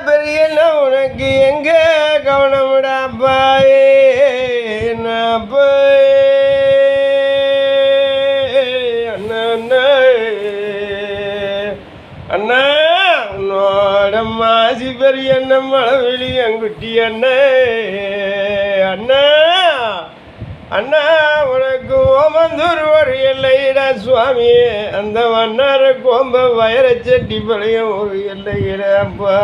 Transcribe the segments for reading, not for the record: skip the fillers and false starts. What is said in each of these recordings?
பெரியன உனக்கு எங்க கவனம்டாப்பாயே நாப்பாயே அண்ணா அண்ணா அண்ணா உன்னோட மாசி பெரியண்ண மழவெளி அங்குட்டி அண்ணே அண்ணா அண்ணா உனக்கு ஓமந்தூர் ஒரு எல்லையிடா சுவாமி அந்த வண்ணார கோம்ப வயரச்சட்டி பழையும் ஒரு எல்லையிடப்பா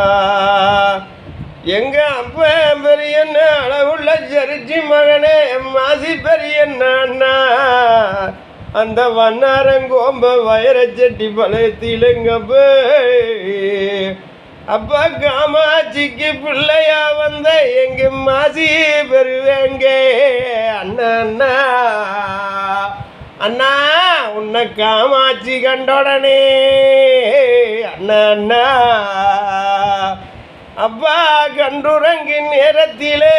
எங்க அப்பா பெரியண்ண அளவுள்ள சரிச்சி மகனே மாசி பெரியண்ணா அண்ணா அந்த வண்ணாரங்கோம்ப வயரச்சட்டி பழையத்திலங்கப்ப அப்பா காமாட்சிக்கு பிள்ளையா வந்த எங்க மாசி பெறுவேங்க அண்ணா அண்ணா அண்ணா உன்னை காமாட்சி கண்டோடனே அண்ணா அண்ணா அப்பா கண்டுறங்கு நேரத்திலே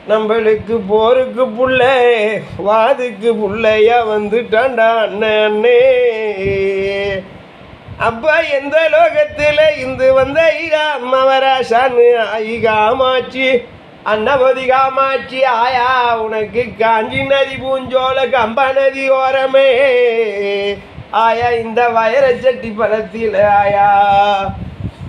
நம்மளுக்கு போருக்கு புள்ள வாதுக்கு புள்ளையா வந்துட்டான்டா அண்ணே அண்ணே அப்பா எந்த லோகத்தில் இந்து வந்த அம்மவராசான்னு ஆயி காமாட்சி அன்னபதி காமாட்சி ஆயா உனக்கு காஞ்சி நதி பூஞ்சோல கம்ப நதி ஓரமே ஆயா இந்த வயரச்சட்டி பழத்தில் ஆயா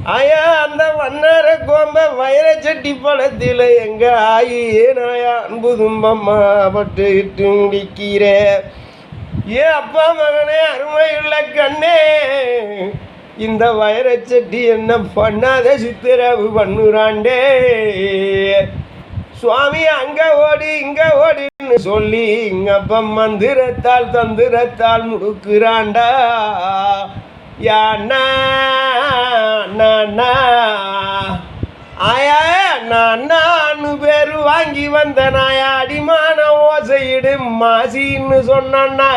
ஆயா அந்த வண்ணார கோம்ப வயரச்சட்டி பழத்தில் எங்க ஆயி ஏனாயா அன்பு தும்பம்மா பட்டு இட்டு முடிக்கிற ஏன் அப்பா மகனே அருமையுள்ள கண்ணே இந்த வயரச்சட்டி என்ன பண்ணாத சித்திரவு பண்ணுறாண்டே சுவாமி அங்க ஓடி இங்க ஓடின்னு சொல்லி இங்க அப்பா மந்திரத்தால் தந்திரத்தால் முடுக்குறாண்டா யாண்ணா ஆயா நான்னு பேரு வாங்கி வந்த நாயா அடிமான ஓசையிடு மாசின்னு சொன்னா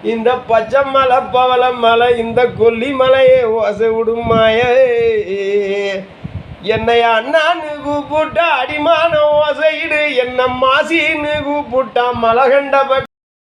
இந்த பச்சை மலை பவள மலை இந்த கொல்லி மலையே ஓசை விடுமாய என்னை அண்ணான்னு கூப்பிட்டா அடிமான ஓசையிடு என்ன மாசின்னு கூப்பிட்டா மலகண்ட